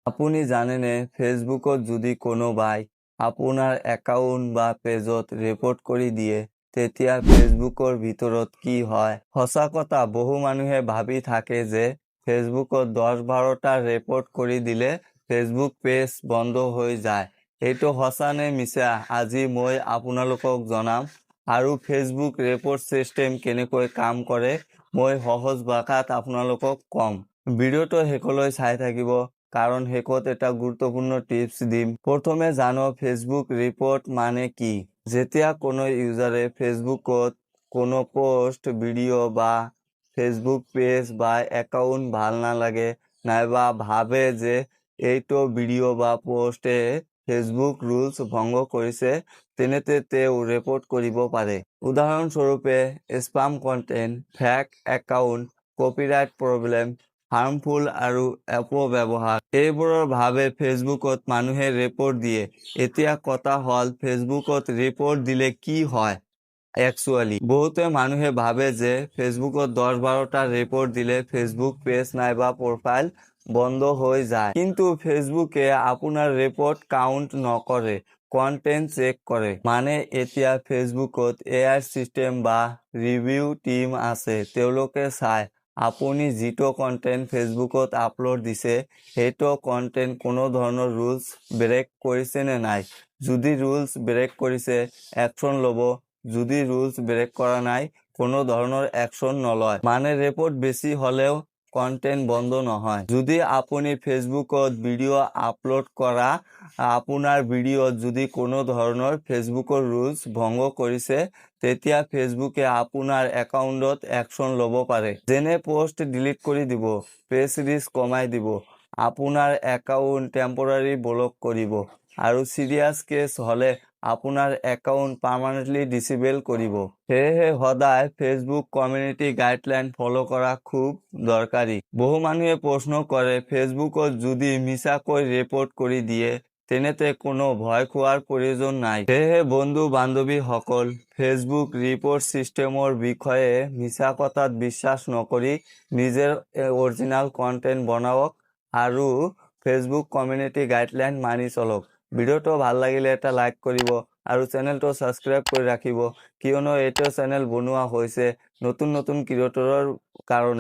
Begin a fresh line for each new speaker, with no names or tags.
আপুনি জানেনে ফেচবুকত যদি কোনোবাই আপোনাৰ একাউণ্ট বা পেজত ৰিপৰ্ট কৰি দিয়ে তেতিয়া ফেচবুকৰ ভিতৰত কি হয়? সঁচা কথা, বহু মানুহে ভাবি থাকে যে ফেচবুকত 10-12টা ৰিপৰ্ট কৰি দিলে ফেচবুক পেজ বন্ধ হৈ যায়। এইটো সঁচা নে মিছা? আজি মই আপোনালোকক জনাম আৰু ফেচবুক ৰিপৰ্ট চিষ্টেম কেনেকৈ কাম কৰে মই সহজ ভাষাত আপোনালোকক কম। ভিডিঅ'টো শেষলৈ চাই থাকিব কাৰণ শেষত এটা গুৰুত্বপূৰ্ণ টিপছ দিম। প্ৰথমে জানো ফেচবুক ৰিপৰ্ট মানে কি। যেতিয়া কোনো ইউজাৰে ফেচবুকত কোনো পোষ্ট, ভিডিঅ' বা ফেচবুক পেজ বা একাউণ্ট ভাল নালাগে নাইবা ভাবে যে এইটো ভিডিঅ' বা পোষ্টে ফেচবুক ৰুলছ ভংগ কৰিছে, তেন্তে তেওঁ ৰিপৰ্ট কৰিব পাৰে। উদাহৰণস্বৰূপে spam content, fake account, copyright problem, harmful আৰু অপব্যৱহাৰ এইবোৰৰ বাবে ফেচবুকত মানুহে ৰিপৰ্ট দিয়ে। এতিয়া কথা হ'ল ফেচবুকত ৰিপৰ্ট দিলে কি হয়? একচুৱেলি বহুতে মানুহে ভাবে যে ফেচবুকত 10-12টা ৰিপৰ্ট দিলে ফেচবুক পেজ নাইবা প্ৰফাইল বন্ধ হৈ যায়। কিন্তু ফেচবুকে আপোনাৰ ৰিপৰ্ট কাউণ্ট নকৰে, কণ্টেণ্ট চেক কৰে। মানে এতিয়া ফেচবুকত AI চিষ্টেম বা ৰিভিউ টিম আছে। তেওঁলোকে চায় আপুনি যিটো কণ্টেণ্ট ফেচবুকত আপলোড দিছে সেইটো কণ্টেণ্ট কোনো ধৰণৰ ৰুলছ ব্ৰেক কৰিছে নে নাই। যদি ৰুলছ ব্ৰেক কৰিছে একশ্যন ল'ব, যদি ৰুলছ ব্ৰেক কৰা নাই কোনো ধৰণৰ একশ্যন নলয়। মানে ৰিপৰ্ট বেছি হ'লেও কণ্টেণ্ট বন্ধ নহয়। যদি আপুনি ফেচবুকত ভিডিঅ' আপলোড কৰা, আপোনাৰ ভিডিঅ'ত যদি কোনো ধৰণৰ ফেচবুকৰ ৰুলছ ভংগ কৰিছে তেতিয়া ফেচবুকে আপোনাৰ একাউণ্টত একশ্যন ল'ব পাৰে। যেনে পোষ্ট ডিলিট কৰি দিব, পেজ ৰিচ কমাই দিব, আপোনাৰ একাউণ্ট টেম্পৰাৰী ব্লক কৰিব আৰু চিৰিয়াছ কেছ হ'লে আপোনাৰ একাউণ্ট পাৰ্মানেণ্টলি ডিচেবল কৰিব। সেয়েহে সদায় ফেচবুক কমিউনিটি গাইডলাইন ফ'ল' কৰা খুব দৰকাৰী। বহু মানুহে প্ৰশ্ন কৰে ফেচবুকত যদি মিছাকৈ ৰিপৰ্ট কৰি দিয়ে তেন্তে কোনো ভয় খোৱাৰ প্ৰয়োজন নাই। সেয়েহে বন্ধু-বান্ধৱীসকল, ফেচবুক ৰিপৰ্ট চিষ্টেমৰ বিষয়ে মিছা কথাত বিশ্বাস নকৰি নিজৰ অৰিজিনেল কণ্টেণ্ট বনাওক আৰু ফেচবুক কমিউনিটি গাইডলাইন মানি চলক। ভিডিঅ'টো ভাল লাগিলে এটা লাইক কৰিব আৰু চেনেলটো ছাবস্ক্ৰাইব কৰি ৰাখিব, কিয়নো এইটো চেনেল বনোৱা হৈছে নতুন ক্ৰিয়েটৰৰ কাৰণে।